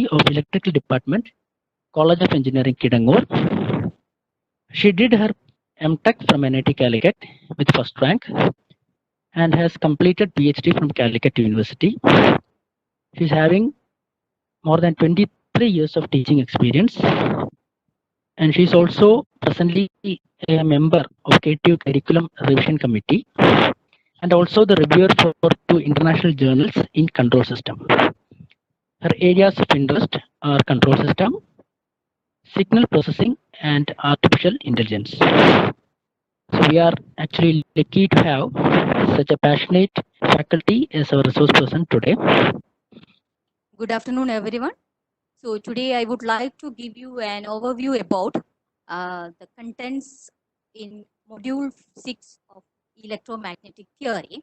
of Electrical Department, College of Engineering, Kidangur. She did her MTech from NIT Calicut with first rank and has completed PhD from Calicut University. She's having more than 23 years of teaching experience, and she's also presently a member of Creative Curriculum Revision Committee and also the reviewer for two international journals in control system. Her areas of interest are control system, signal processing, and artificial intelligence. So we are actually lucky to have such a passionate faculty as our resource person today. Good afternoon, everyone. So today I would like to give you an overview about the contents in module 6 of electromagnetic theory.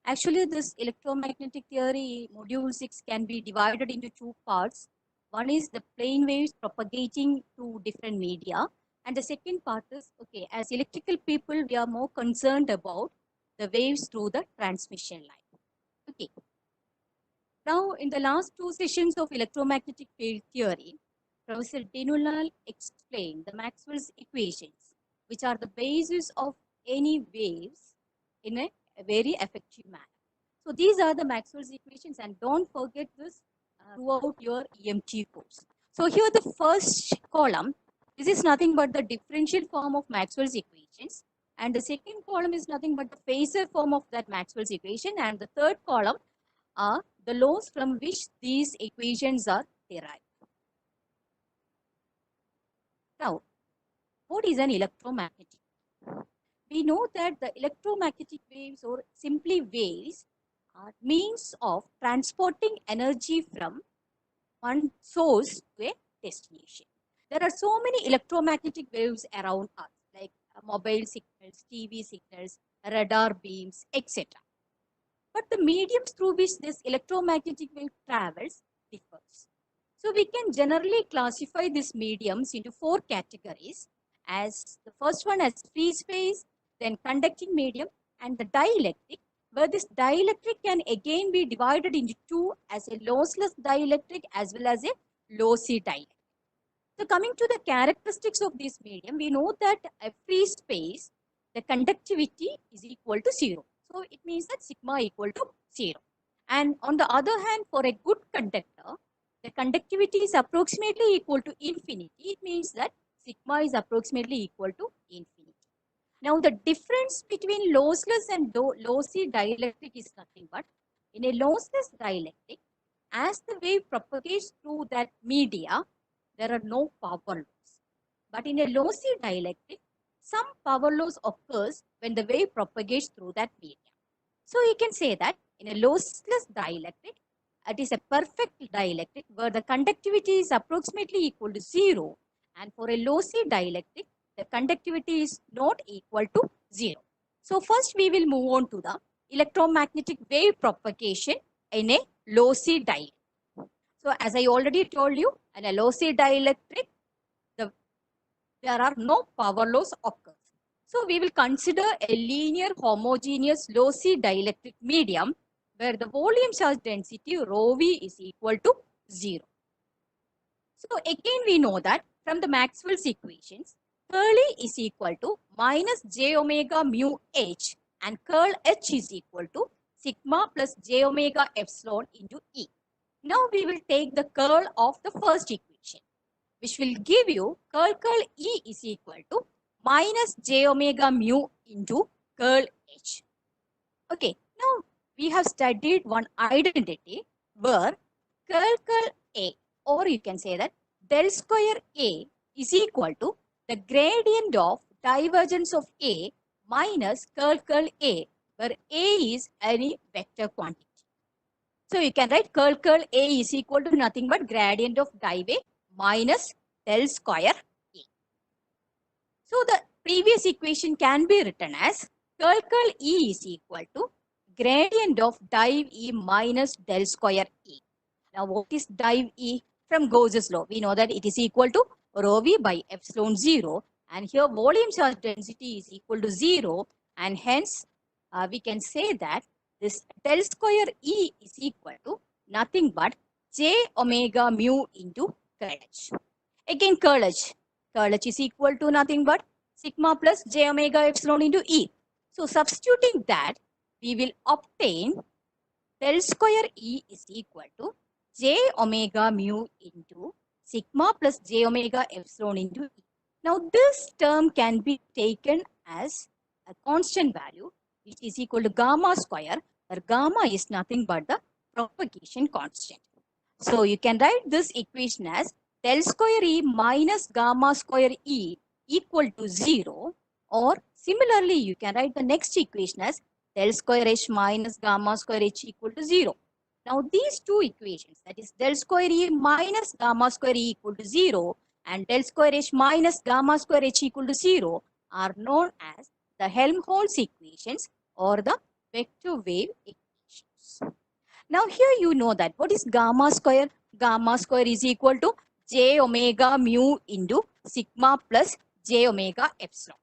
Actually, this electromagnetic theory module 6 can be divided into two parts. One is the plane waves propagating to different media, and the second part is, okay, as electrical people, we are more concerned about the waves through the transmission line. Okay. Now, in the last two sessions of electromagnetic field theory, Professor Dinulal explained the Maxwell's equations, which are the basis of any waves in a very effective manner. So these are the Maxwell's equations, and don't forget this throughout your EMT course. So here the first column, this is nothing but the differential form of Maxwell's equations, and the second column is nothing but the phasor form of that Maxwell's equation, and the third column are the laws from which these equations are derived. Now, what is an electromagnetic? We know that the electromagnetic waves, or simply waves, are means of transporting energy from one source to a destination. There are so many electromagnetic waves around us, like mobile signals, TV signals, radar beams, etc. But the mediums through which this electromagnetic wave travels differs. So we can generally classify these mediums into four categories, as the first one as free space, then conducting medium, and the dielectric, where this dielectric can again be divided into two, as a lossless dielectric as well as a lossy dielectric. So coming to the characteristics of this medium, we know that a free space, the conductivity is equal to 0. So it means that sigma equal to 0. And on the other hand, for a good conductor, the conductivity is approximately equal to infinity. It means that sigma is approximately equal to infinity. Now the difference between lossless and lossy dielectric is nothing but, in a lossless dielectric, as the wave propagates through that media, there are no power loss. But in a lossy dielectric, some power loss occurs when the wave propagates through that medium. So you can say that in a lossless dielectric, it is a perfect dielectric where the conductivity is approximately equal to 0, and for a lossy dielectric, the conductivity is not equal to 0. So first we will move on to the electromagnetic wave propagation in a lossy dielectric. So as I already told you, in a lossy dielectric, there are no power loss occurs. So we will consider a linear homogeneous lossy dielectric medium where the volume charge density rho v is equal to 0. So again we know that from the Maxwell's equations, curl E is equal to minus j omega mu h, and curl h is equal to sigma plus j omega epsilon into E. Now we will take the curl of the first equation, which will give you curl E is equal to minus j omega mu into curl h. Okay, now we have studied one identity where curl A, or you can say that del square A is equal to the gradient of divergence of A minus curl A, where A is any vector quantity. So you can write curl A is equal to nothing but gradient of div A minus del square A. So the previous equation can be written as curl E is equal to gradient of div E minus del square E. Now what is div E? From Gauss's law, we know that it is equal to rho v by epsilon 0, and here volume charge density is equal to 0, and hence we can say that this del square E is equal to nothing but j omega mu into curl H. Again curl H. Curl H is equal to nothing but sigma plus j omega epsilon into E. So substituting that, we will obtain del square E is equal to j omega mu into sigma plus j omega epsilon into E. Now this term can be taken as a constant value which is equal to gamma square, where gamma is nothing but the propagation constant. So you can write this equation as del square E minus gamma square E equal to 0, or similarly you can write the next equation as del square H minus gamma square H equal to 0. Now these two equations, that is del square E minus gamma square E equal to 0 and del square H minus gamma square H equal to 0, are known as the Helmholtz equations or the vector wave equations. Now here you know that what is gamma square? Gamma square is equal to j omega mu into sigma plus j omega epsilon.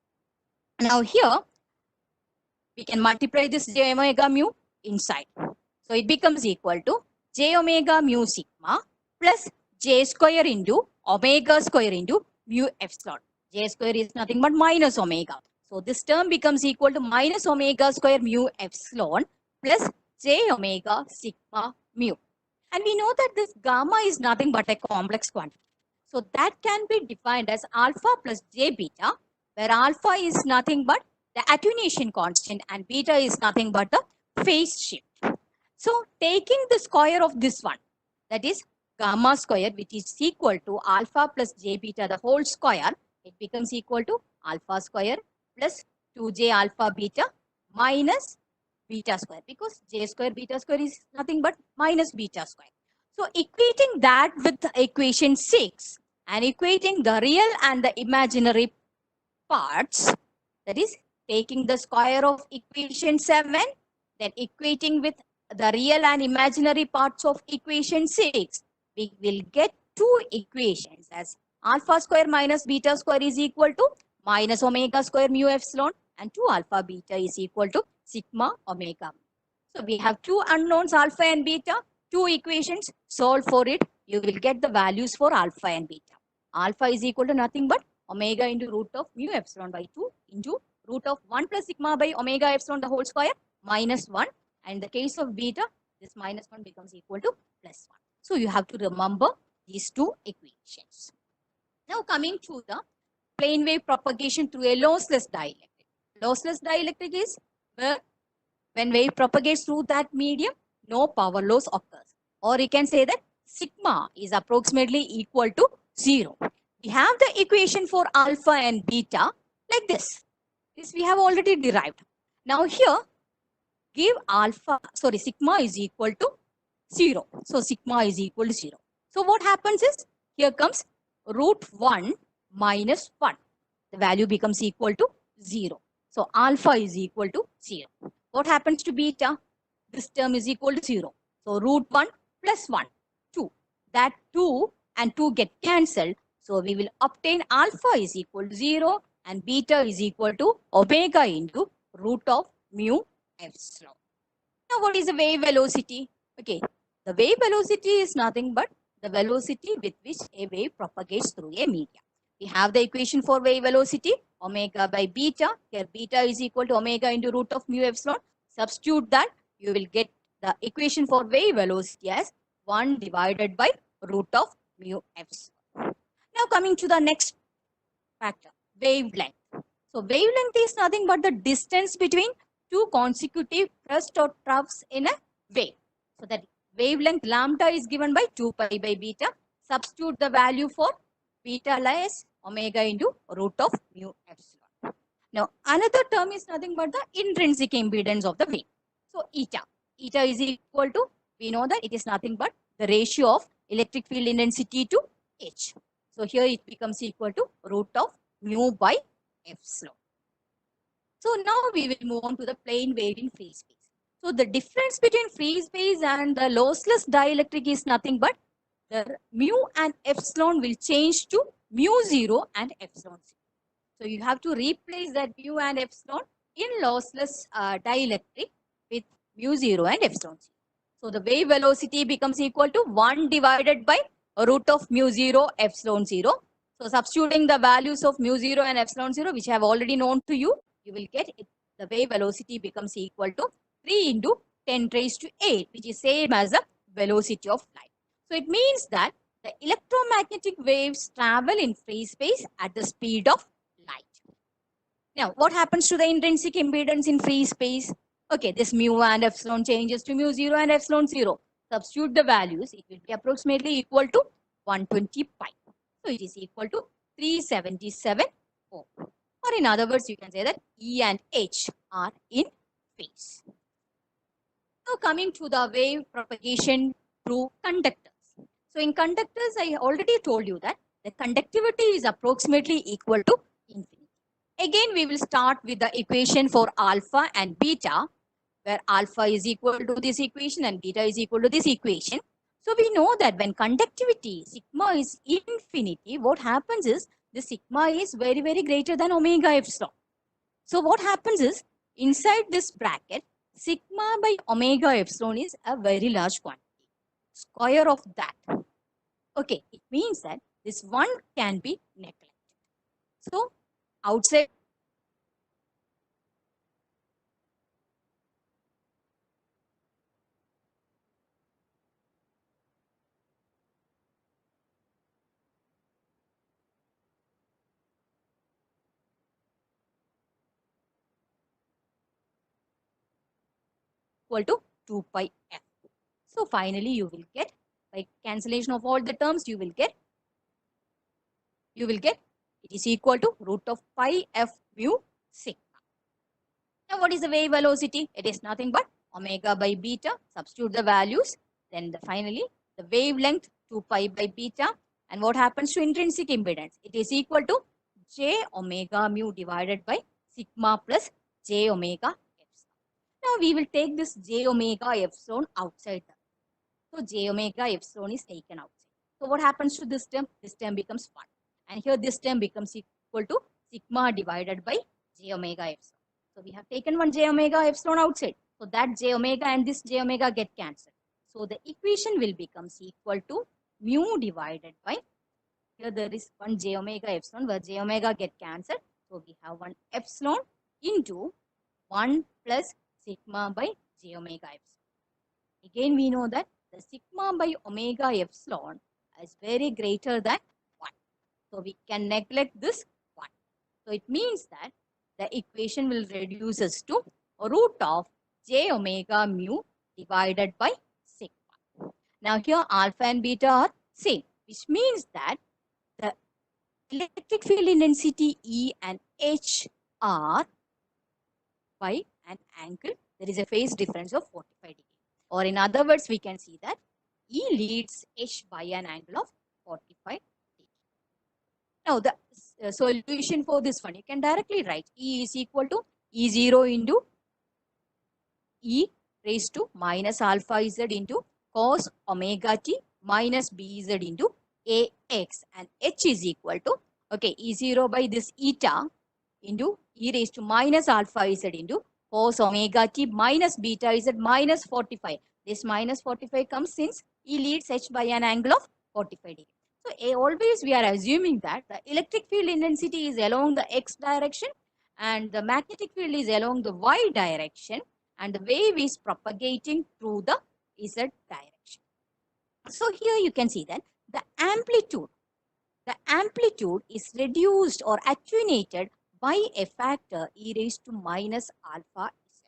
Now here we can multiply this j omega mu inside. So it becomes equal to j omega mu sigma plus j square into omega square into mu epsilon. J square is nothing but minus omega. So this term becomes equal to minus omega square mu epsilon plus j omega sigma mu. And we know that this gamma is nothing but a complex quantity. So that can be defined as alpha plus j beta, where alpha is nothing but the attenuation constant and beta is nothing but the phase shift. So taking the square of this one, that is gamma square, which is equal to alpha plus j beta the whole square, it becomes equal to alpha square plus 2j alpha beta minus beta square, because j square beta square is nothing but minus beta square. So equating that with equation 6 and equating the real and the imaginary parts, that is taking the square of equation 7, then equating with the real and imaginary parts of equation 6, we will get two equations as alpha square minus beta square is equal to minus omega square mu epsilon, and 2 alpha beta is equal to sigma omega. So we have two unknowns alpha and beta, two equations, solve for it, you will get the values for alpha and beta. Alpha is equal to nothing but omega into root of mu epsilon by 2 into root of 1 plus sigma by omega epsilon the whole square minus 1. And in the case of beta, this minus 1 becomes equal to plus 1. So you have to remember these two equations. Now coming to the plane wave propagation through a lossless dielectric. Lossless dielectric is where when wave propagates through that medium, no power loss occurs. Or you can say that sigma is approximately equal to 0. We have the equation for alpha and beta like this. This we have already derived. Now here, give sigma is equal to 0. So sigma is equal to 0. So what happens is, here comes root 1 minus 1. The value becomes equal to 0. So alpha is equal to 0. What happens to beta? This term is equal to 0. So root 1 plus 1, 2. That 2 and 2 get cancelled. So we will obtain alpha is equal to 0 and beta is equal to omega into root of mu epsilon. Now what is the wave velocity? Okay, the wave velocity is nothing but the velocity with which a wave propagates through a medium. We have the equation for wave velocity, omega by beta. Here beta is equal to omega into root of mu epsilon. Substitute that, you will get the equation for wave velocity as 1 divided by root of mu epsilon. Now coming to the next factor, wavelength. So wavelength is nothing but the distance between two consecutive crest or troughs in a wave. So that wavelength lambda is given by 2 pi by beta. Substitute the value for beta as omega into root of mu epsilon. Now another term is nothing but the intrinsic impedance of the wave. So eta. Eta is equal to, we know that it is nothing but the ratio of electric field intensity to H. So here it becomes equal to root of mu by epsilon. So now we will move on to the plane wave in free space. So the difference between free space and the lossless dielectric is nothing but the mu and epsilon will change to mu 0 and epsilon 0. So you have to replace that mu and epsilon in lossless dielectric with mu 0 and epsilon 0. So the wave velocity becomes equal to 1 divided by root of mu 0 epsilon 0. So substituting the values of mu 0 and epsilon 0, which I have already known to you, you will get it. The wave velocity becomes equal to 3 into 10 raised to 8, which is same as the velocity of light. So it means that the electromagnetic waves travel in free space at the speed of light. Now, what happens to the intrinsic impedance in free space? Okay, this mu and epsilon changes to mu 0 and epsilon 0. Substitute the values, it will be approximately equal to 120 pi. So it is equal to 377 ohm. Or in other words, you can say that E and H are in phase. Now coming to the wave propagation through conductors. So in conductors, I already told you that the conductivity is approximately equal to infinity. Again, we will start with the equation for alpha and beta, where alpha is equal to this equation and beta is equal to this equation. So we know that when conductivity sigma is infinity, what happens is the sigma is very, very greater than omega epsilon. So what happens is inside this bracket, sigma by omega epsilon is a very large quantity. Square of that. Okay, it means that this one can be neglected. So outside equal to 2 pi f. So finally you will get, by cancellation of all the terms, you will get it is equal to root of pi f mu sigma. Now what is the wave velocity? It is nothing but omega by beta. Substitute the values. Then finally the wavelength 2 pi by beta. And what happens to intrinsic impedance? It is equal to j omega mu divided by sigma plus j omega epsilon. Now we will take this j omega epsilon outside. So j omega epsilon is taken outside. So what happens to this term? This term becomes 1. And here this term becomes equal to sigma divided by j omega epsilon. So we have taken one j omega epsilon outside. So that j omega and this j omega get cancelled. So the equation will become equal to mu divided by, here there is one j omega epsilon where j omega get cancelled. So we have one epsilon into 1 plus sigma by j omega epsilon. Again we know that the sigma by omega epsilon is very greater than 1. So we can neglect this 1. So it means that the equation will reduce us to root of j omega mu divided by sigma. Now here alpha and beta are same, which means that the electric field intensity E and H are by an angle. There is a phase difference of 45 degrees. Or in other words, we can see that E leads H by an angle of 45 degrees. Now the solution for this one, you can directly write E is equal to E0 into E raised to minus alpha Z into cos omega t minus BZ into AX, and H is equal to, okay, E0 by this eta into E raised to minus alpha Z into cos omega t minus beta Z minus 45. This minus 45 comes since E leads H by an angle of 45 degrees. So always we are assuming that the electric field intensity is along the X direction and the magnetic field is along the Y direction, and the wave is propagating through the Z direction. So here you can see that the amplitude is reduced or attenuated by a factor e raised to minus alpha Z.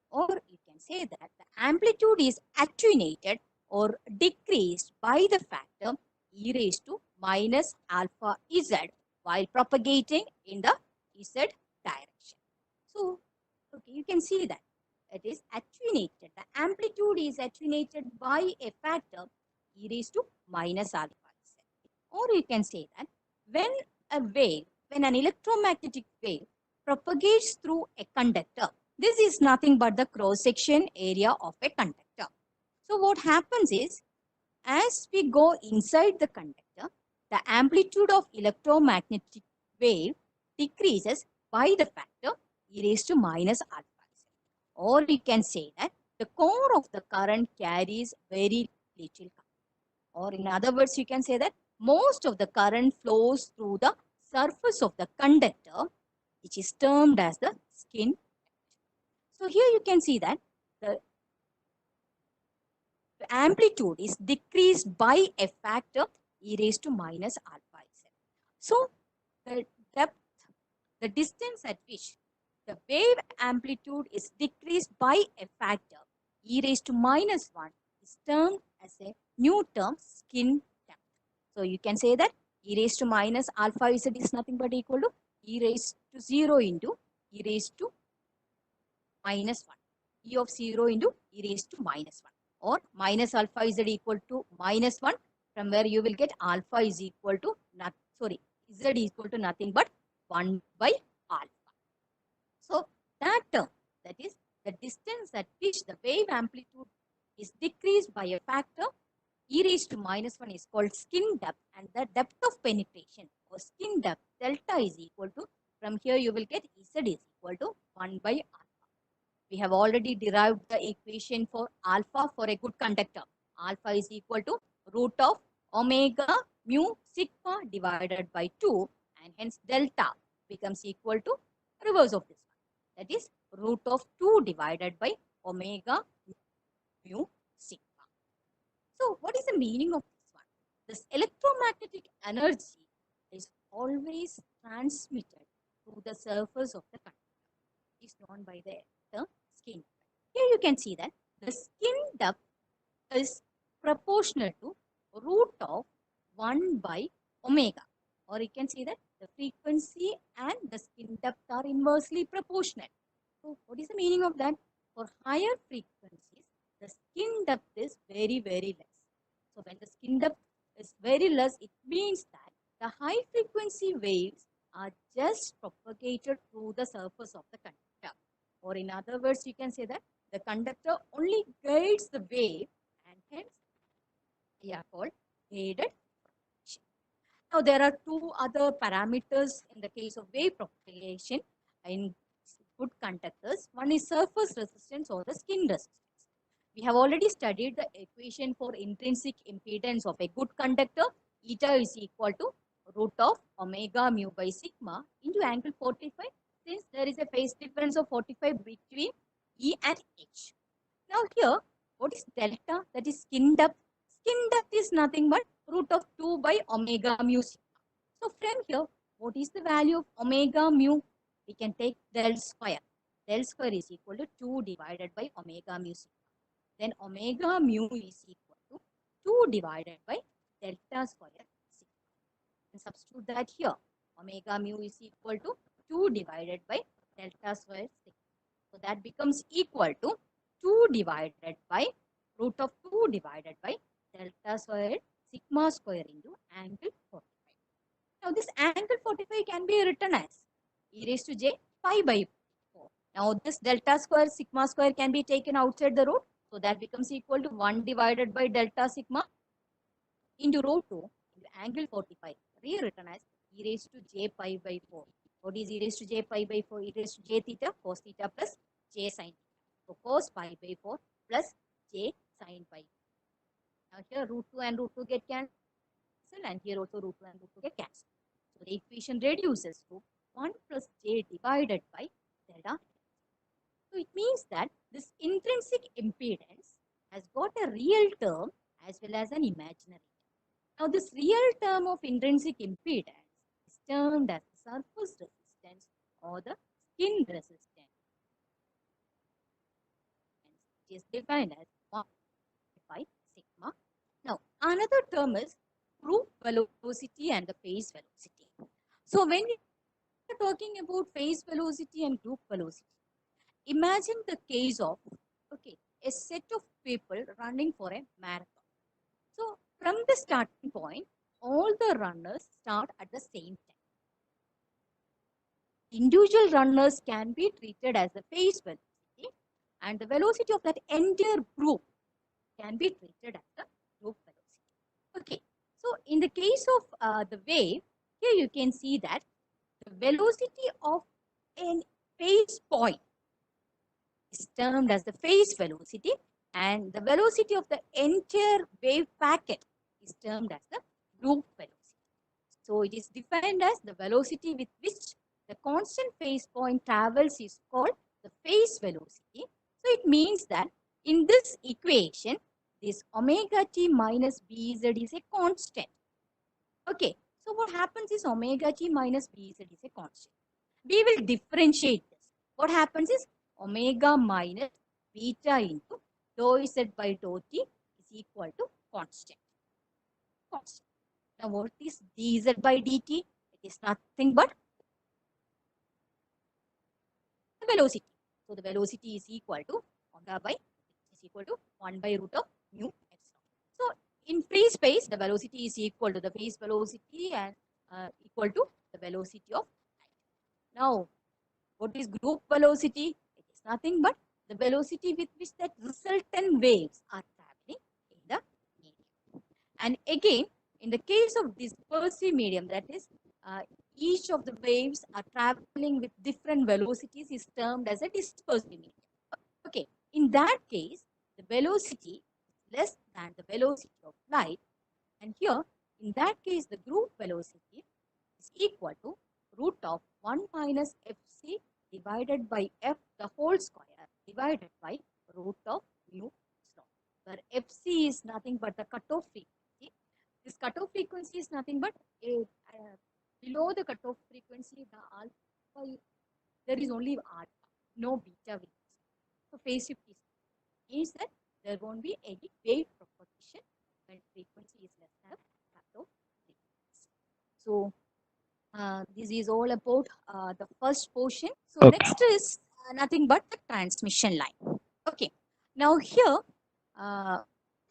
Or you can say that the amplitude is attenuated or decreased by the factor e raised to minus alpha Z while propagating in the Z direction. So, okay, you can see that it is attenuated. The amplitude is attenuated by a factor e raised to minus alpha Z. Or you can say that when an electromagnetic wave propagates through a conductor, this is nothing but the cross-section area of a conductor. So what happens is, as we go inside the conductor, the amplitude of electromagnetic wave decreases by the factor e raised to minus alpha Z. Or we can say that the core of the current carries very little current. Or in other words, you can say that most of the current flows through the surface of the conductor, which is termed as the skin. So here you can see that the amplitude is decreased by a factor e raised to minus alpha z. So the depth, the distance at which the wave amplitude is decreased by a factor e raised to minus 1 is termed as a new term, skin depth. So you can say that e raised to minus alpha z is nothing but equal to e raised to 0 into e raised to minus 1. E of 0 into e raised to minus 1. Or minus alpha z equal to minus 1, from where you will get alpha is equal to, z equal to nothing but 1 by alpha. So that term, that is the distance at which the wave amplitude is decreased by a factor e raised to minus 1 is called skin depth, and the depth of penetration or skin depth delta is equal to, from here you will get z is equal to 1 by alpha. We have already derived the equation for alpha for a good conductor. Alpha is equal to root of omega mu sigma divided by 2, and hence delta becomes equal to reverse of this one. That is root of 2 divided by omega mu sigma. So what is the meaning of this one? This electromagnetic energy is always transmitted through the surface of the conductor. It is known by the term skin. Here you can see that the skin depth is proportional to root of 1 by omega. Or you can see that the frequency and the skin depth are inversely proportional. So what is the meaning of that? For higher frequencies, the skin depth is very, very less. So when the skin depth is very less, it means that the high frequency waves are just propagated through the surface of the conductor. Or in other words, you can say that the conductor only guides the wave, and hence they are called guided propagation. Now there are two other parameters in the case of wave propagation in good conductors. One is surface resistance or the skin resistance. We have already studied the equation for intrinsic impedance of a good conductor. Eta is equal to root of omega mu by sigma into angle 45, since there is a phase difference of 45 between E and H. Now here, what is delta? That is skin depth. Skin depth is nothing but root of 2 by omega mu sigma. So from here, what is the value of omega mu? We can take del square. Del square is equal to 2 divided by omega mu sigma. Then omega mu is equal to 2 divided by delta square sigma. And substitute that here. Omega mu is equal to 2 divided by delta square sigma. So that becomes equal to 2 divided by root of 2 divided by delta square sigma square into angle 45. Now this angle 45 can be written as e raised to j pi by 4. Now this delta square sigma square can be taken outside the root. So that becomes equal to 1 divided by delta sigma into root 2 into angle 45, rewritten as e raised to j pi by 4. What is e raised to j pi by 4? E raised to j theta cos theta plus j sin theta. So cos pi by 4 plus j sin pi. Now here root 2 and root 2 get cancelled, and here also root 2 and root 2 get cancelled. So the equation reduces to 1 plus j divided by delta. So it means that this intrinsic impedance has got a real term as well as an imaginary term. Now this real term of intrinsic impedance is termed as the surface resistance or the skin resistance. It is defined as 1 by sigma. Now another term is group velocity and the phase velocity. So when we are talking about phase velocity and group velocity, imagine the case of a set of people running for a marathon. So from the starting point, all the runners start at the same time. Individual runners can be treated as the phase velocity, and the velocity of that entire group can be treated as the group velocity. Okay, so in the case of the wave, here you can see that the velocity of a phase point is termed as the phase velocity, and the velocity of the entire wave packet is termed as the group velocity. So it is defined as the velocity with which the constant phase point travels is called the phase velocity. So it means that in this equation, this omega t minus bz is a constant. Okay, so what happens is omega t minus bz is a constant. We will differentiate this. What happens is omega minus beta into dou z by dou t is equal to constant. Constant. Now, what is dz by dt? It is nothing but velocity. So, the velocity is equal to omega by is equal to 1 by root of mu epsilon. So, in free space, the velocity is equal to the phase velocity and equal to the velocity of light. Now, what is group velocity? It is nothing but the velocity with which that resultant waves are traveling in the medium. And again, in the case of dispersive medium, that is, each of the waves are traveling with different velocities is termed as a dispersive medium. Okay, in that case, the velocity is less than the velocity of light. And here, in that case, the group velocity is equal to root of 1 minus fc divided by f the whole square divided by root of mu epsilon, where fc is nothing but the cutoff frequency. This cutoff frequency is nothing but below the cutoff frequency, the alpha, there is only alpha, no beta will be. So phase shift is means that there won't be any wave propagation when frequency is less than cutoff frequency. So this is all about the first portion. So Okay. next is nothing but the transmission line. Okay. Now here,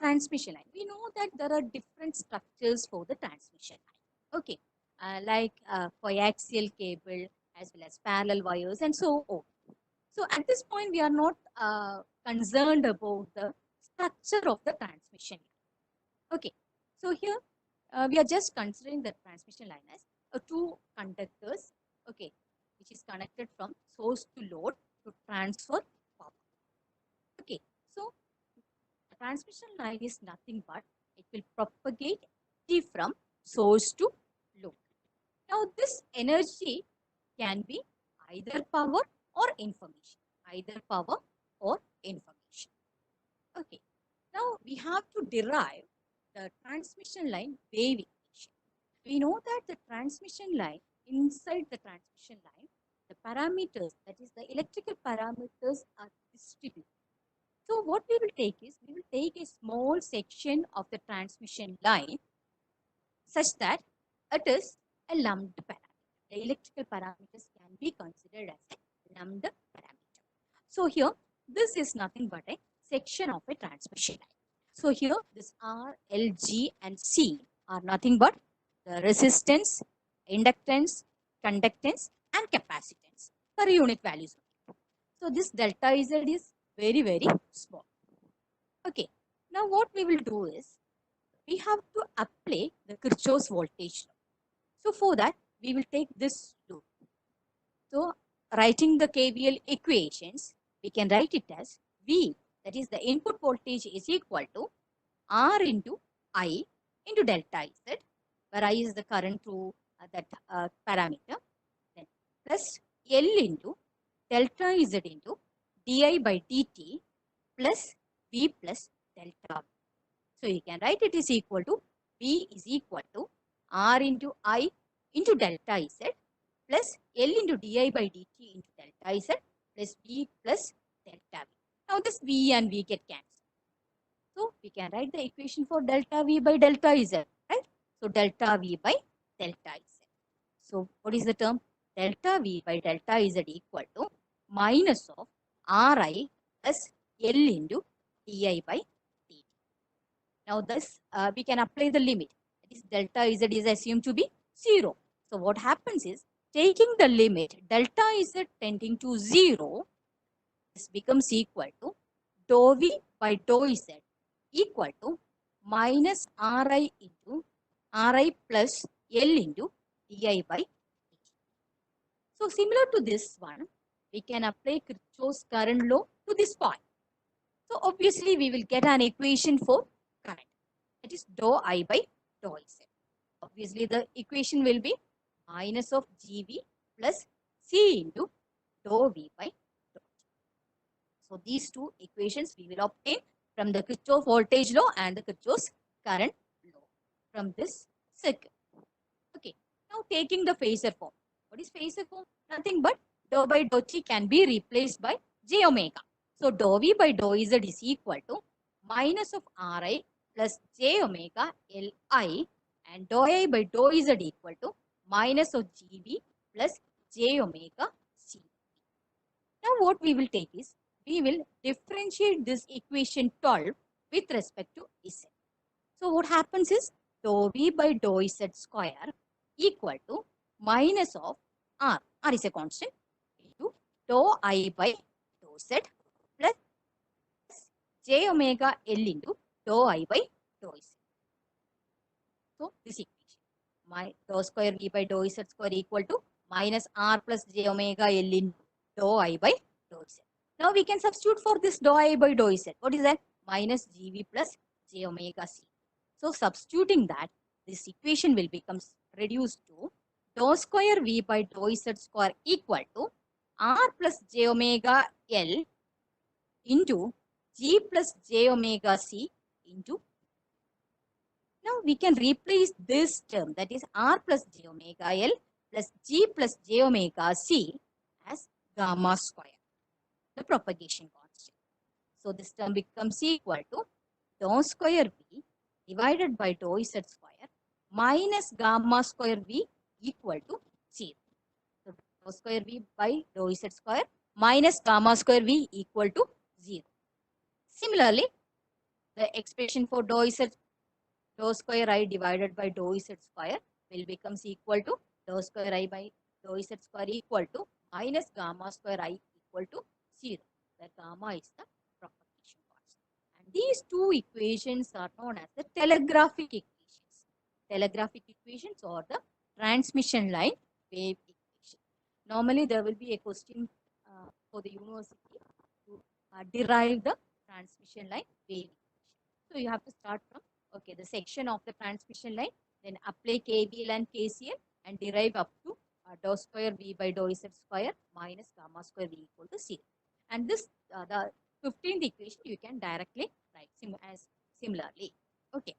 transmission line. We know that there are different structures for the transmission line. Okay. Like coaxial cable as well as parallel wires and so on. So at this point, we are not concerned about the structure of the transmission line. Okay. So here, we are just considering the transmission line as two conductors, okay, which is connected from source to load to transfer power. Okay, so the transmission line is nothing but it will propagate energy from source to load. Now, this energy can be either power or information, either power or information. Okay, now we have to derive the transmission line wave equation. We know that the transmission line, inside the transmission line, the parameters, that is the electrical parameters are distributed. So what we will take is, we will take a small section of the transmission line such that it is a lumped parameter. The electrical parameters can be considered as a lumped parameter. So here, this is nothing but a section of a transmission line. So here, this R, L, G and C are nothing but the resistance, inductance, conductance and capacitance per unit values. So this delta Z is very, very small. Okay. Now what we will do is, we have to apply the Kirchhoff's voltage law. So for that, we will take this loop. So writing the KVL equations, we can write it as V, that is the input voltage is equal to R into I into delta Z, where I is the current through that parameter, then plus L into delta Z into di by dt plus V plus delta. So you can write it is equal to V is equal to R into I into delta Z plus L into di by dt into delta Z plus V plus delta V. Now this V and V get cancelled. So we can write the equation for delta V by delta Z, right? So delta V by delta Z. So what is the term? Delta V by delta Z equal to minus of Ri plus L into di by dt. Now this we can apply the limit. That is delta Z is assumed to be 0. So what happens is, taking the limit delta Z tending to 0, this becomes equal to dou V by dou Z equal to minus Ri into Ri plus L into di by dt. So similar to this one, we can apply Kirchhoff's current law to this point. So obviously we will get an equation for current. That is dou I by dou Z. Obviously the equation will be minus of GV plus C into dou V by dou T. So these two equations we will obtain from the Kirchhoff voltage law and the Kirchhoff's current law from this circuit. Okay, now taking the phasor form. What is phasor form? Nothing but dou by dou T can be replaced by j omega. So dou V by dou Z is equal to minus of Ri plus j omega Li, and dou I by dou Z equal to minus of Gv plus j omega C. Now what we will take is, we will differentiate this equation 12 with respect to Z. So what happens is, dou V by dou Z square equal to minus of R. R is a constant, into dou I by dou Z plus j omega L into dou I by dou Z. So this equation, my dou square V by dou Z square equal to minus R plus j omega L into dou I by dou Z. Now we can substitute for this dou I by dou Z. What is that? Minus GV plus j omega C. So substituting that, this equation will become reduced to dou square V by dou Z square equal to R plus j omega L into G plus j omega C into. Now we can replace this term, that is R plus j omega L plus G plus j omega C, as gamma square, the propagation constant. So this term becomes equal to dou square V divided by dou Z square minus gamma square V equal to 0. So dou square V by dou Z square minus gamma square V equal to 0. Similarly, the expression for dou Z, dou square I divided by dou Z square will becomes equal to dou square I by dou Z square equal to minus gamma square I equal to 0, where gamma is the propagation constant. And these two equations are known as the telegraphic equations. Telegraphic equations or the transmission line wave equation. Normally there will be a question for the university to derive the transmission line wave equation. So you have to start from, okay, the section of the transmission line, then apply KVL and KCL and derive up to dou square V by dou Z square minus gamma square V equal to 0. And this, the 15th equation you can directly write as similarly. Okay.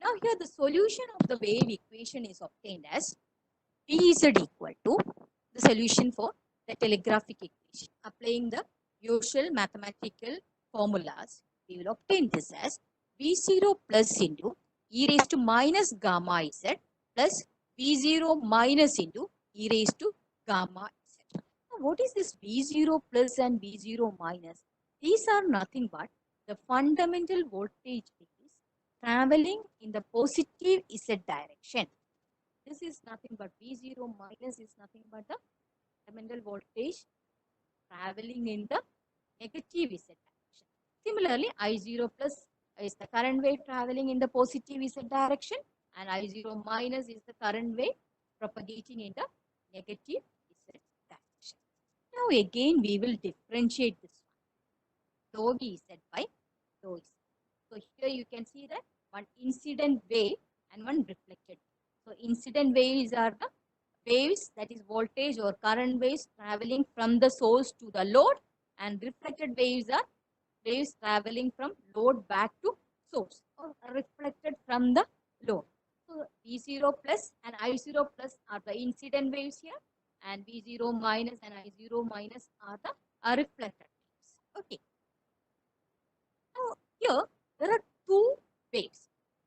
Now here the solution of the wave equation is obtained as Vz equal to the solution for the telegraphic equation. Applying the usual mathematical formulas, we will obtain this as V0 plus into e raised to minus gamma Z plus V0 minus into e raised to gamma Z. Now, what is this V0 plus and V0 minus? These are nothing but the fundamental voltage waves traveling in the positive Z direction. This is nothing but V0 minus is nothing but the fundamental voltage traveling in the negative Z direction. Similarly, I0 plus is the current wave traveling in the positive Z direction, and I0 minus is the current wave propagating in the negative Z direction. Now again we will differentiate this one, dou Vz by dou Z. So here you can see that one incident wave and one reflected. So incident waves are the waves, that is voltage or current waves traveling from the source to the load, and reflected waves are waves traveling from load back to source or reflected from the load. So V0 plus and I0 plus are the incident waves here, and V0 minus and I0 minus are the reflected waves. Okay. Now here there are two waves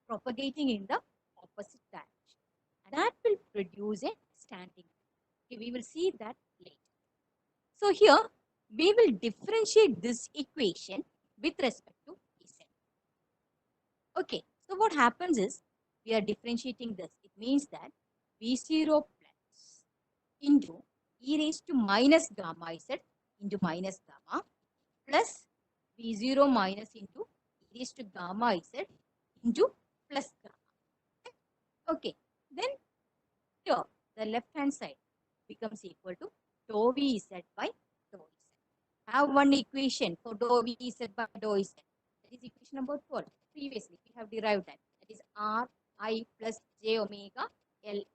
propagating in the opposite direction, and that will produce a standing wave. Okay, we will see that later. So here we will differentiate this equation with respect to Z. Okay, so what happens is, we are differentiating this. It means that V0 plus into e raised to minus gamma Z into minus gamma plus V0 minus into e raised to gamma Z into plus gamma. Okay, then here the left hand side becomes equal to dou Vz by dou Z. have one equation for dou Vz by dou Z. That is equation number 12. Previously, we have derived that. That is Ri plus j omega Li.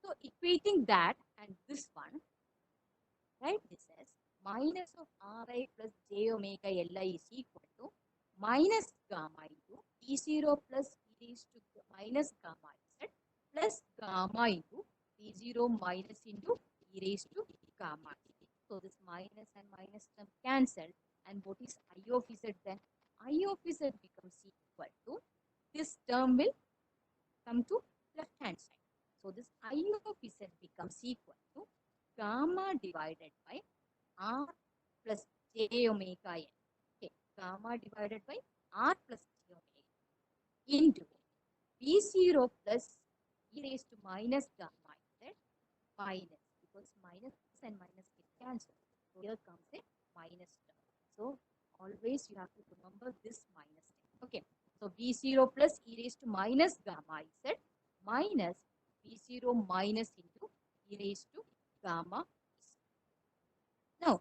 So equating that and this one, write this as minus of Ri plus j omega Li is equal to minus gamma into E0 plus e raised to minus gamma Z plus gamma into E0 minus into e raised to gamma. So this minus and minus term cancelled. And what is I of Z then? I of Z becomes equal to, this term will come to left hand side. So this I of Z becomes equal to gamma divided by R plus j omega n. Okay, gamma divided by R plus j omega into V0 plus e raised to minus gamma z minus, because minus and minus get cancelled. So here comes a minus term. So always you have to remember this minus term. Okay. So V0 plus e raised to minus gamma z minus V0 minus into e raised to gamma z. Now,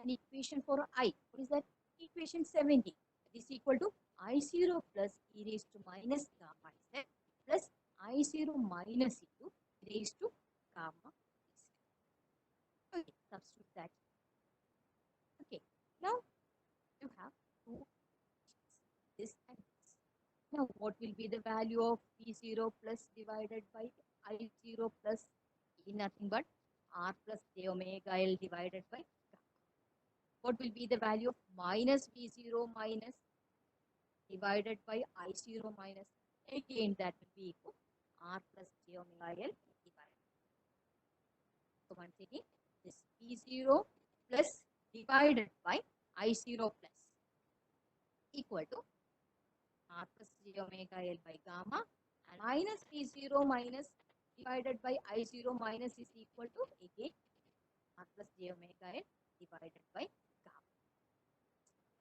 an equation for I. What is that? Equation 70. That is equal to I0 plus e raised to minus gamma z plus I0 minus into e raised to gamma z. Okay, substitute that. Okay, now you have two equations, this and this. Now, what will be the value of V0 plus divided by I0 plus E, nothing but R plus j omega L divided by gamma. What will be the value of minus V0 minus divided by I0 minus? Again, that will be equal R plus j omega L divided. So once again, this V0 plus divided by I0 plus equal to R plus j omega L by gamma, and minus V0 minus divided by I0 minus is equal to again R plus j omega L divided by gamma.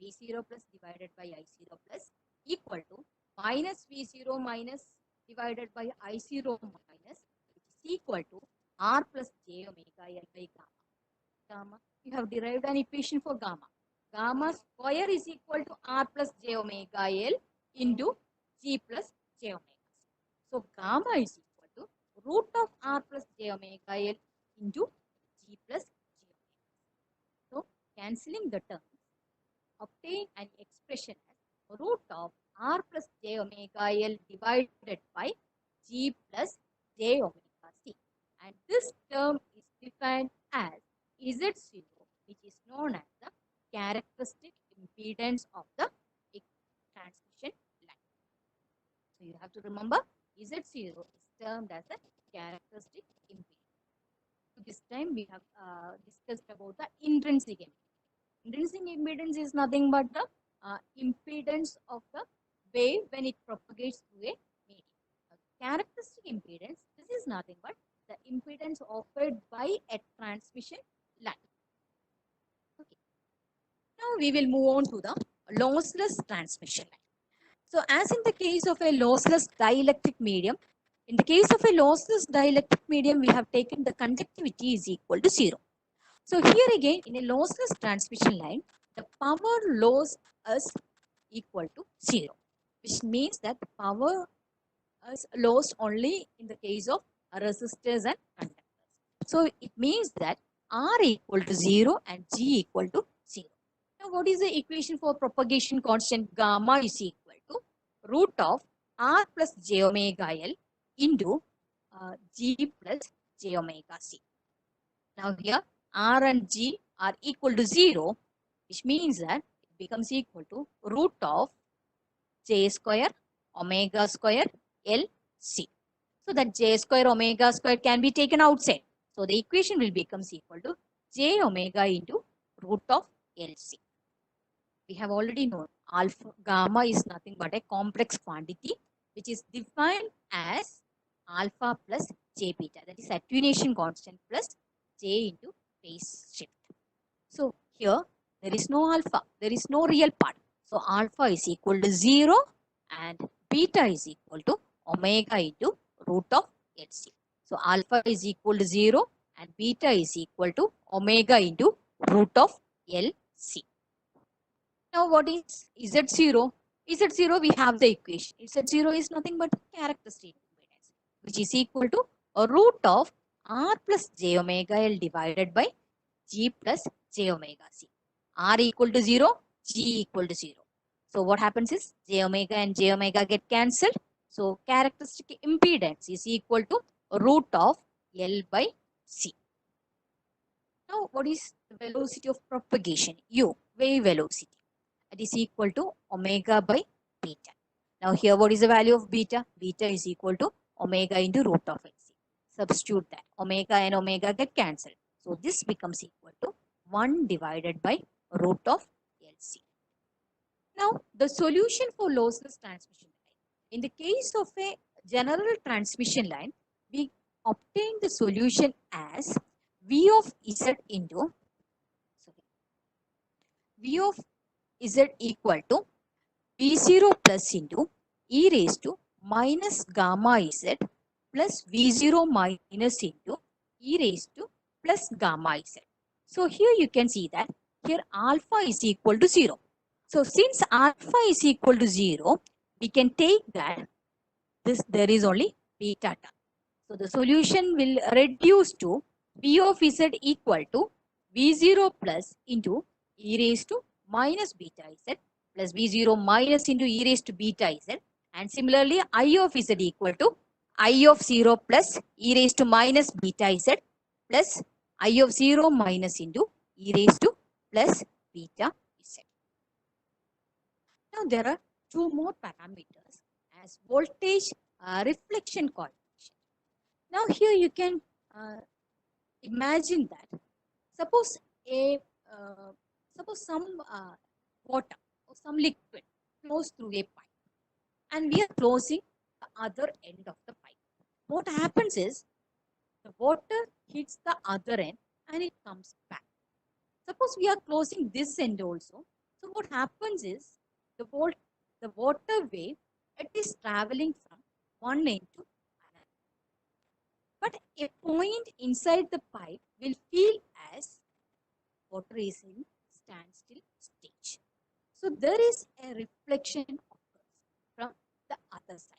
V0 plus divided by I0 plus equal to minus V0 minus divided by I0 minus, which is equal to R plus j omega L by gamma. Gamma, you have derived an equation for gamma. Gamma square is equal to R plus j omega L into G plus j omega. So gamma is equal to root of R plus j omega L into G plus j omega. So cancelling the terms, obtain an expression as root of R plus j omega L divided by G plus j omega C. And this term is defined as Z0, which is known as the characteristic impedance of the transmission line. So you have to remember Z0 is termed as a characteristic impedance. So this time we have discussed about the intrinsic impedance. Intrinsic impedance is nothing but the impedance of the wave when it propagates through a medium. Characteristic impedance, this is nothing but the impedance offered by a transmission line. Okay. Now we will move on to the lossless transmission line. So as in the case of a lossless dielectric medium, in the case of a lossless dielectric medium, we have taken the conductivity is equal to 0. So here again, in a lossless transmission line, the power loss is equal to 0, which means that the power is lost only in the case of resistors and conductors. So it means that R equal to 0 and G equal to 0. Now what is the equation for propagation constant? Gamma is equal to root of R plus j omega L into G plus j omega C. Now here R and G are equal to 0, which means that it becomes equal to root of J square omega square L C. So that J square omega square can be taken outside. So the equation will becomes equal to J omega into root of LC. We have already known alpha gamma is nothing but a complex quantity which is defined as alpha plus J beta. That is attenuation constant plus J into phase shift. So here there is no alpha. There is no real part. So alpha is equal to 0 and beta is equal to omega into root of LC. So alpha is equal to 0 and beta is equal to omega into root of LC. Now what is Z0? Z0 we have the equation. Z0 is nothing but characteristic impedance, which is equal to a root of R plus j omega L divided by G plus j omega C. R equal to 0, G equal to 0. So what happens is j omega and j omega get cancelled. So characteristic impedance is equal to root of L by C. Now what is the velocity of propagation? U, wave velocity. That is equal to omega by beta. Now here what is the value of beta? Beta is equal to omega into root of LC. Substitute that. Omega and omega get cancelled. So this becomes equal to 1 divided by root of LC. Now the solution for lossless transmission line. In the case of a general transmission line, we obtain the solution as V of Z into V of Z equal to V0 plus into e raised to minus gamma Z plus V0 minus into e raised to plus gamma Z. So here you can see that here alpha is equal to 0. So since alpha is equal to 0, we can take that there is only beta term. So the solution will reduce to V of Z equal to V0 plus into e raised to minus beta Z plus V0 minus into e raised to beta Z. And similarly, I of Z equal to I of 0 plus e raised to minus beta Z plus I of 0 minus into e raised to plus beta Z. Now there are two more parameters as voltage reflection coefficient. Now here you can imagine that suppose some water or some liquid flows through a pipe and we are closing the other end of the pipe. What happens is the water hits the other end and it comes back. Suppose we are closing this end also. So what happens is the water wave, it is traveling from one end to another. But a point inside the pipe will feel as water is in standstill stage. So there is a reflection occurs from the other side.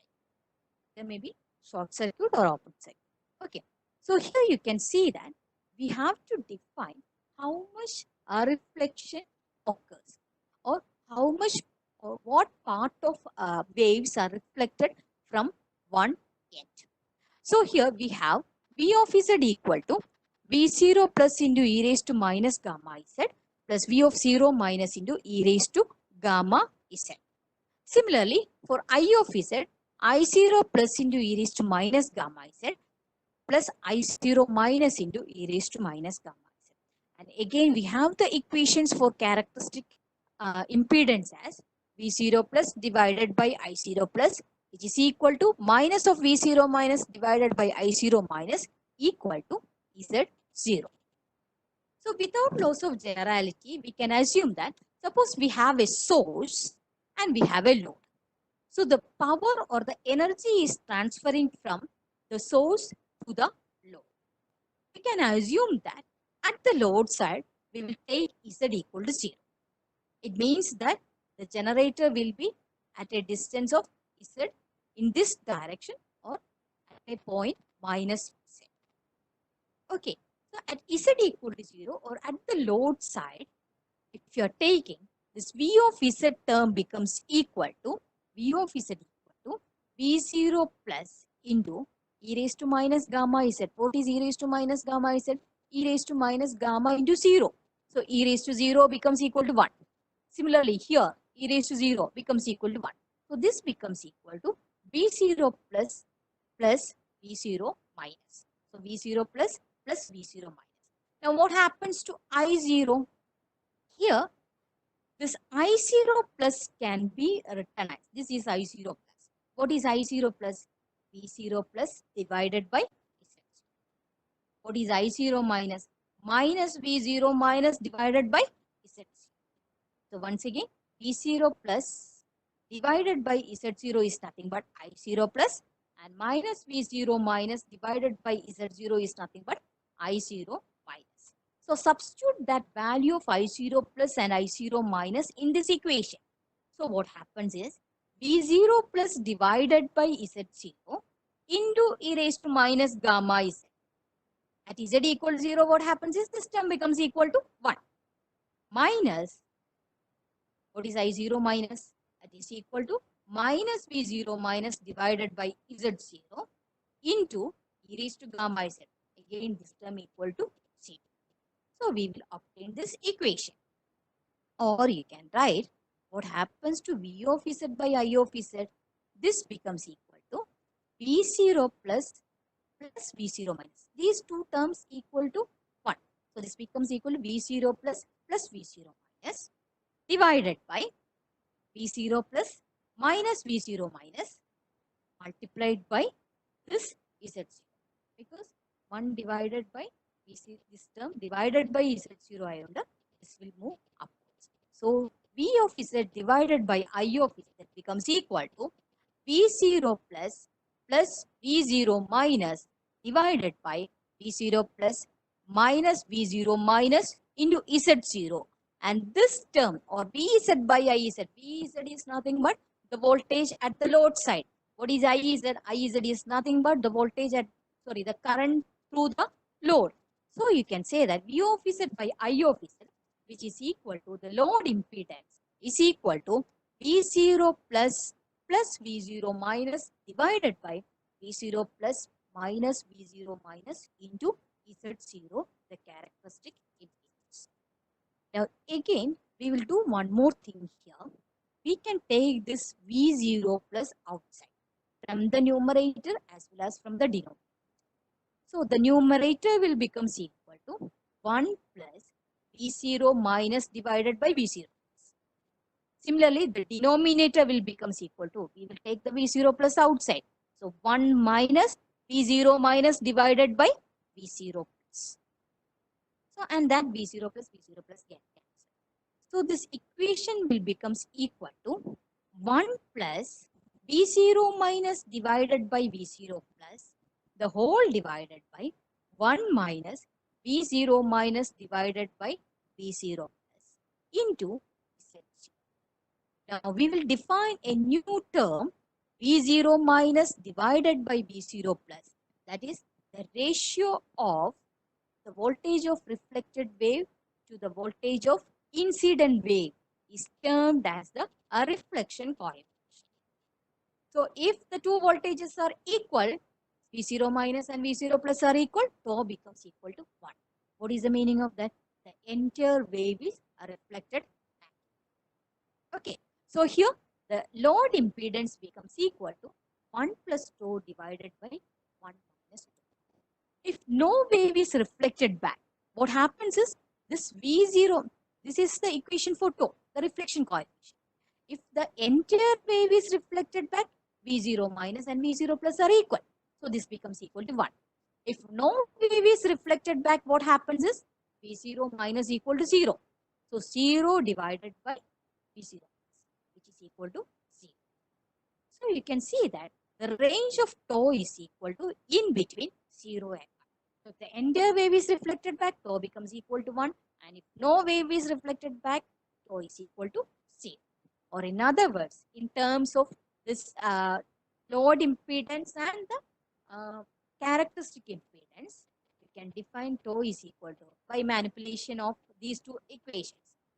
There may be short circuit or open circuit. Okay. So here you can see that we have to define how much a reflection occurs or how much or what part of waves are reflected from one end. So here we have V of Z equal to V0 plus into e raised to minus gamma Z plus V of 0 minus into e raised to gamma Z. Similarly, for I of Z, I0 plus into e raised to minus gamma Z plus I0 minus into e raised to minus gamma Z. And again, we have the equations for characteristic impedance as V0 plus divided by I0 plus, which is equal to minus of V0 minus divided by I0 minus equal to Z0. So without loss of generality, we can assume that suppose we have a source and we have a load. So the power or the energy is transferring from the source to the load. We can assume that at the load side, we will take Z equal to 0. It means that the generator will be at a distance of Z in this direction or at a point minus Z. Okay, so at Z equal to 0 or at the load side, if you are taking this V of Z term becomes equal to V of Z equal to V0 plus into e raised to minus gamma Z. What is e raised to minus gamma Z? E raised to minus gamma into 0. So e raised to 0 becomes equal to 1. Similarly, here e raised to 0 becomes equal to 1. So this becomes equal to V0 plus V0 minus. So V0 plus V0 minus. Now what happens to I0? Here, this I0 plus can be written as, this is I0 plus. What is I0 plus? V0 plus divided by Z. What is I0 minus? Minus V0 minus divided by Z. So once again, V0 plus divided by Z0 is nothing but I0 plus, and minus V0 minus divided by Z0 is nothing but I0 minus. So substitute that value of I0 plus and I0 minus in this equation. So what happens is V0 plus divided by Z0 into e raised to minus gamma Z. At Z equal to 0, what happens is this term becomes equal to 1 minus, what is I0 minus? That is equal to minus V0 minus divided by Z0 into e raised to gamma Z. Again, this term equal to 0. So we will obtain this equation. Or you can write what happens to V of Z by I of Z. This becomes equal to V0 plus V0 minus. These two terms equal to 1. So this becomes equal to V0 plus V0 minus divided by V0 plus minus V0 minus multiplied by this Z0. Because 1 divided by VC, this term divided by Z0 iota, this will move upwards. So V of Z divided by I of Z becomes equal to V0 plus V0 minus divided by V0 plus minus V0 minus into Z0. And this term or VZ by IZ, VZ is nothing but the voltage at the load side. What is IZ? IZ is nothing but the voltage at, sorry, the current through the load. So you can say that V of Z by I of Z, which is equal to the load impedance, is equal to V0 plus V0 minus divided by V0 plus minus V0 minus into Z0, the characteristic impedance. Now again, we will do one more thing here. We can take this V0 plus outside from the numerator as well as from the denominator. So the numerator will becomes equal to 1 plus V0 minus divided by V0. Similarly, the denominator will becomes equal to, we will take the V0 plus outside. So 1 minus V0 minus divided by V0 plus. So and that V0 plus get cancelled. So this equation will becomes equal to 1 plus V0 minus divided by V0 plus the whole divided by 1 minus V0 minus divided by V0 plus into Z0. Now we will define a new term V0 minus divided by V0 plus. That is the ratio of the voltage of reflected wave to the voltage of incident wave is termed as the reflection coefficient. So if the two voltages are equal, V0 minus and V0 plus are equal, tau becomes equal to 1. What is the meaning of that? The entire wave is reflected. Okay, so here the load impedance becomes equal to 1 plus tau divided by 1 minus tau. If no wave is reflected back, what happens is this V0, this is the equation for tau, the reflection coefficient. If the entire wave is reflected back, V0 minus and V0 plus are equal. So this becomes equal to 1. If no wave is reflected back, what happens is V0 minus equal to 0. So 0 divided by V0 which is equal to 0. So you can see that the range of tau is equal to in between 0 and 1. So if the entire wave is reflected back, tau becomes equal to 1. And if no wave is reflected back, tau is equal to 0. Or in other words, in terms of this load impedance and the characteristic impedance, you can define tau is equal to, by manipulation of these two equations,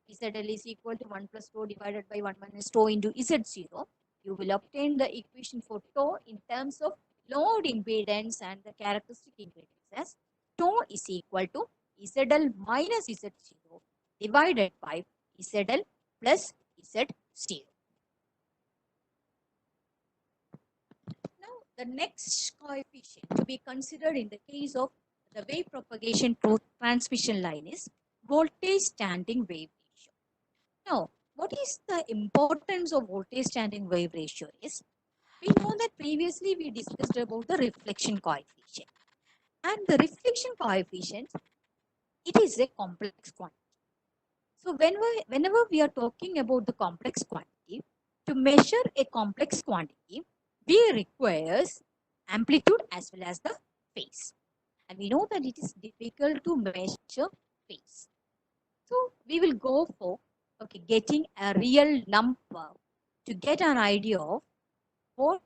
ZL is equal to 1 plus tau divided by 1 minus tau into Z0. You will obtain the equation for tau in terms of load impedance and the characteristic impedance as tau is equal to ZL minus Z0 divided by ZL plus Z0. Now, the next coefficient to be considered in the case of the wave propagation through transmission line is voltage standing wave ratio. Now, what is the importance of voltage standing wave ratio is, we know that previously we discussed about the reflection coefficient. And the reflection coefficient, it is a complex quantity. So whenever we are talking about the complex quantity, to measure a complex quantity, we requires amplitude as well as the phase. And we know that it is difficult to measure phase. So we will go for getting a real number to get an idea of what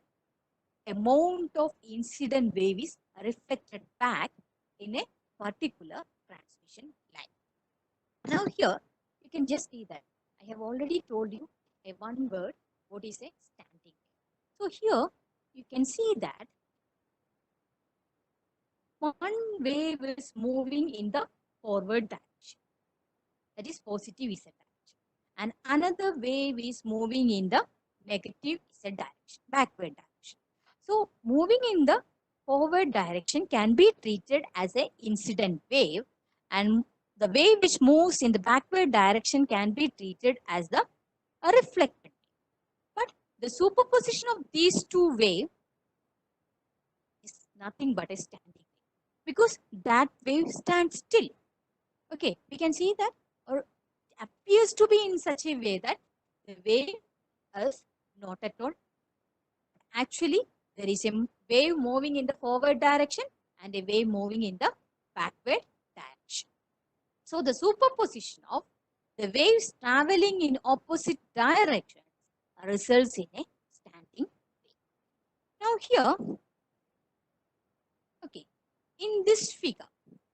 amount of incident wave is reflected back in a particular transmission line. Now here you can just see that I have already told you a one word what is a standing wave. So here you can see that one wave is moving in the forward direction, that is positive Z direction, and another wave is moving in the negative Z direction, backward direction. So moving in the forward direction can be treated as an incident wave, and the wave which moves in the backward direction can be treated as a reflected wave. But the superposition of these two waves is nothing but a standing wave, because that wave stands still. Okay, we can see that, or appears to be in such a way that the wave is not at all. Actually, there is a wave moving in the forward direction and a wave moving in the backward direction. So the superposition of the waves traveling in opposite directions results in a standing wave. Now here, okay, in this figure,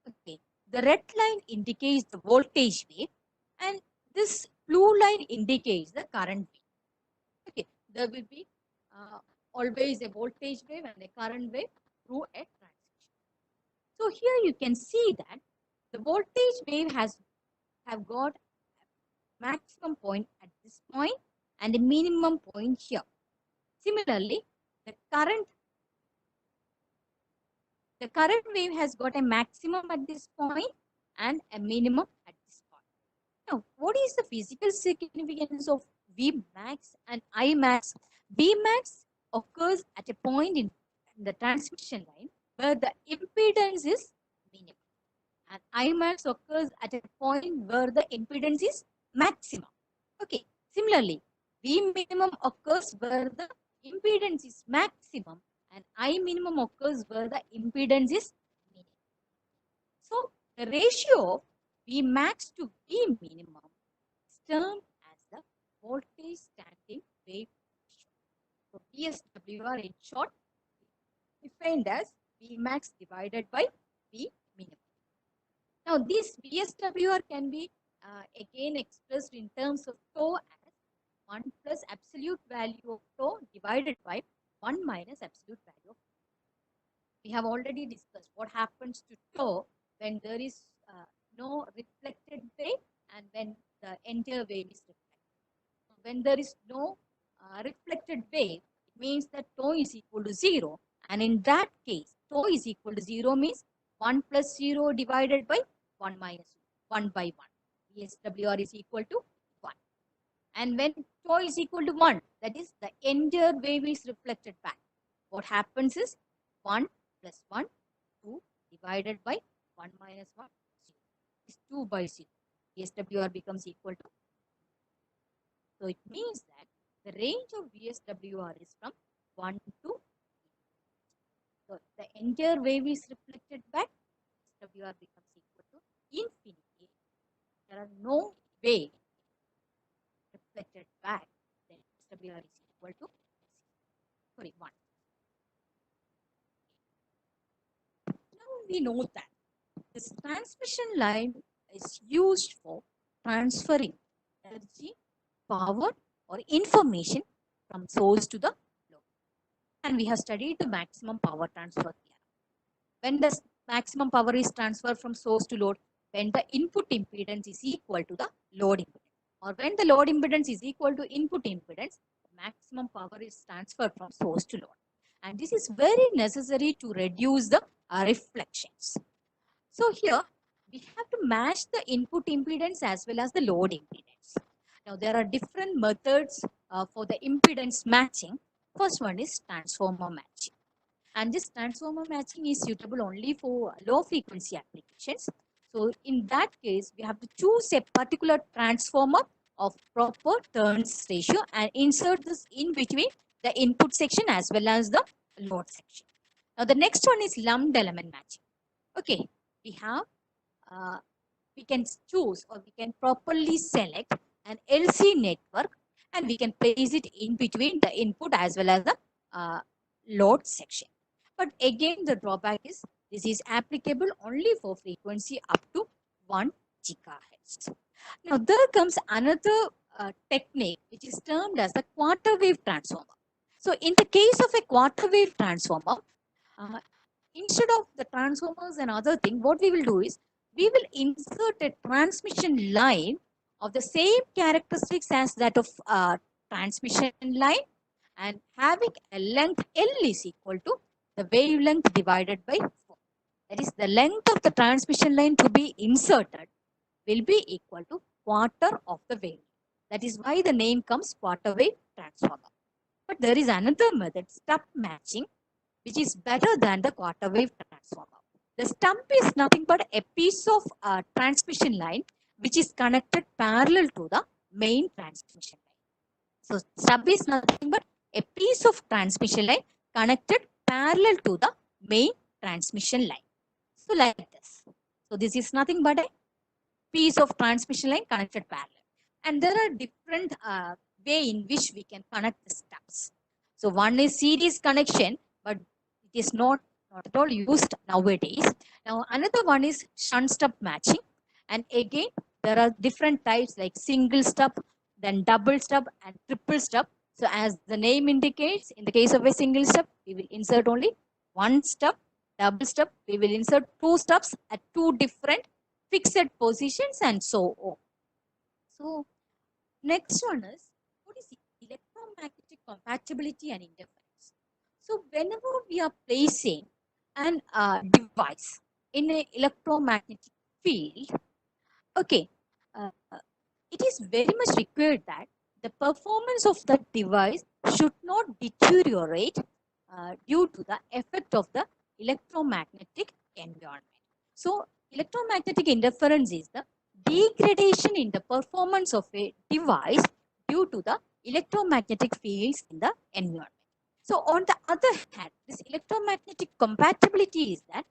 okay, the red line indicates the voltage wave and this blue line indicates the current wave. Okay, there will be always a voltage wave and a current wave through a transition. So here you can see that the voltage wave have got maximum point at this point and a minimum point here. Similarly, the current wave has got a maximum at this point and a minimum at this point. Now, what is the physical significance of Vmax and Imax? Vmax occurs at a point in the transmission line where the impedance is minimum, and Imax occurs at a point where the impedance is maximum. Okay. Similarly, V minimum occurs where the impedance is maximum, and I minimum occurs where the impedance is minimum. So the ratio of V max to V minimum is termed as the voltage standing wave ratio. So VSWR in short defined as V max divided by V minimum. Now this VSWR can be again expressed in terms of tau as 1 plus absolute value of tau divided by 1 minus absolute value of tau. We have already discussed what happens to tau when there is no reflected wave and when the entire wave is reflected. When there is no reflected wave, it means that tau is equal to 0. And in that case, tau is equal to 0 means 1 plus 0 divided by 1 minus 1 by 1. VSWR is equal to 1. And when tau is equal to 1, that is the entire wave is reflected back. What happens is 1 plus 1, 2 divided by 1 minus 1, 0. Is 2 by 0. VSWR becomes equal to. So it means that the range of VSWR is from 1 to. So the entire wave is reflected back. VSWR becomes equal to infinity. There are no wave reflected back, then VSWR is equal to 1. Now we know that this transmission line is used for transferring energy, power, or information from source to the load. And we have studied the maximum power transfer theorem. When the maximum power is transferred from source to load, when the input impedance is equal to the load impedance, or when the load impedance is equal to input impedance, maximum power is transferred from source to load. And this is very necessary to reduce the reflections. So here we have to match the input impedance as well as the load impedance. Now there are different methods for the impedance matching. First one is transformer matching. And this transformer matching is suitable only for low frequency applications. So in that case, we have to choose a particular transformer of proper turns ratio and insert this in between the input section as well as the load section. Now the next one is lumped element matching. Okay, we have we can choose or we can properly select an LC network, and we can place it in between the input as well as the load section. But again, the drawback is this is applicable only for frequency up to 1 gigahertz. Now, there comes another technique which is termed as the quarter wave transformer. So, in the case of a quarter wave transformer, uh, instead of the transformers and other thing, what we will do is we will insert a transmission line of the same characteristics as that of transmission line, and having a length L is equal to the wavelength divided by 4. That is, the length of the transmission line to be inserted will be equal to quarter of the wave. That is why the name comes quarter wave transformer. But there is another method, stub matching, which is better than the quarter wave transformer. The stump is nothing but a piece of transmission line which is connected parallel to the main transmission line. So stub is nothing but a piece of transmission line connected parallel to the main transmission line. So like this. So this is nothing but a piece of transmission line connected parallel. And there are different way in which we can connect the stubs. So one is series connection, but it is not at all used nowadays. Now another one is shunt stub matching. And again, there are different types like single stub, then double stub and triple stub. So as the name indicates, in the case of a single stub, we will insert only one stub. Double stub, we will insert two stubs at two different fixed positions and so on. So next one is, what is electromagnetic compatibility and interference? So whenever we are placing an device in an electromagnetic field, okay, it is very much required that the performance of the device should not deteriorate due to the effect of the electromagnetic environment. So electromagnetic interference is the degradation in the performance of a device due to the electromagnetic fields in the environment. So on the other hand, this electromagnetic compatibility is that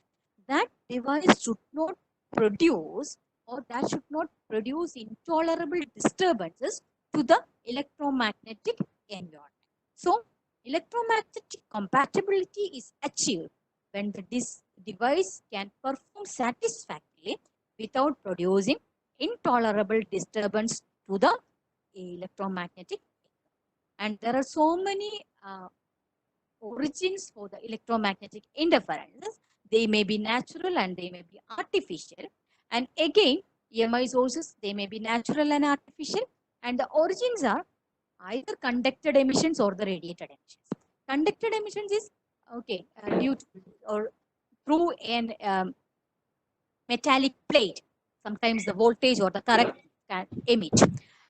that device should not produce or that should not produce intolerable disturbances to the electromagnetic environment. So electromagnetic compatibility is achieved when the device can perform satisfactorily without producing intolerable disturbance to the electromagnetic. And there are so many origins for the electromagnetic interferences. They may be natural and they may be artificial. And again, EMI sources, they may be natural and artificial. And the origins are either conducted emissions or the radiated emissions. Conducted emissions is, okay, due to or through an metallic plate. Sometimes the voltage or the current can emit.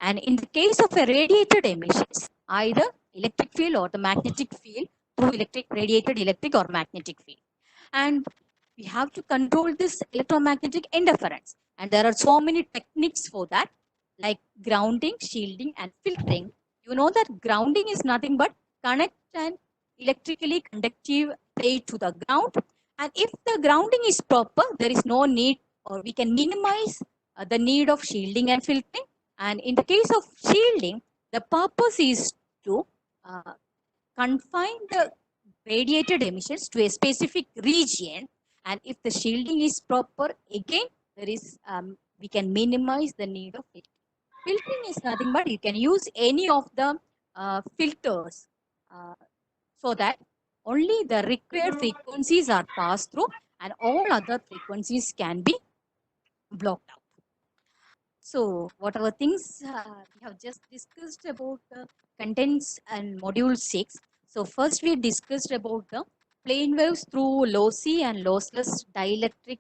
And in the case of a radiated emissions, either electric field or the magnetic field through radiated electric or magnetic field. And we have to control this electromagnetic interference. And there are so many techniques for that, like grounding, shielding, and filtering. You know that grounding is nothing but connect an electrically conductive plate to the ground. And if the grounding is proper, there is no need or we can minimize the need of shielding and filtering. And in the case of shielding, the purpose is to confine the radiated emissions to a specific region. And if the shielding is proper, again, there is we can minimize the need of filtering. Filtering is nothing but you can use any of the filters so that only the required frequencies are passed through and all other frequencies can be blocked out. So whatever things we have just discussed about the contents and module 6. So first we discussed about the plane waves through lossy and lossless dielectric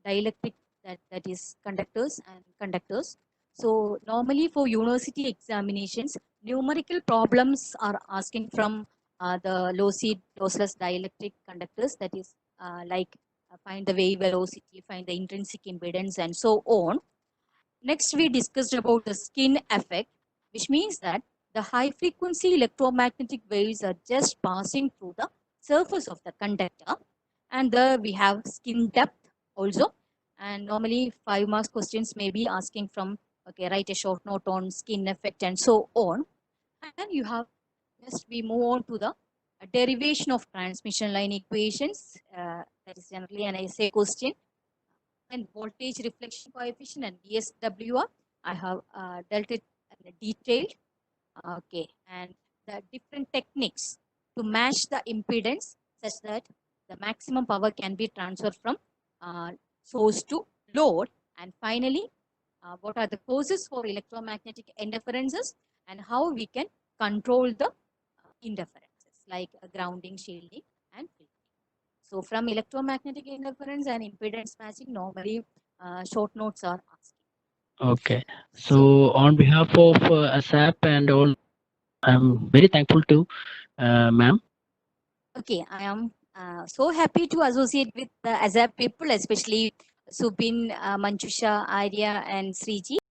dielectric that is conductors and conductors. So normally for university examinations, numerical problems are asking from the lossy lossless dielectric conductors, that is like find the wave velocity, find the intrinsic impedance, and so on. Next, we discussed about the skin effect, which means that the high frequency electromagnetic waves are just passing through the surface of the conductor. And there we have skin depth also. And normally 5 marks questions may be asking from, okay, write a short note on skin effect and so on. And you have, just we move on to the derivation of transmission line equations. That is generally an essay question. And voltage reflection coefficient and VSWR, I have dealt it detailed. Okay, and the different techniques to match the impedance such that the maximum power can be transferred from source to load. And finally, what are the causes for electromagnetic interferences and how we can control the interferences like grounding, shielding, and filtering. So from electromagnetic interference and impedance matching, normally short notes are asked. Okay. So, So on behalf of ASAP and all, I'm very thankful to ma'am. okay, I am so happy to associate with the ASAP people, especially Subin, Manchusha, Arya, and Sriji.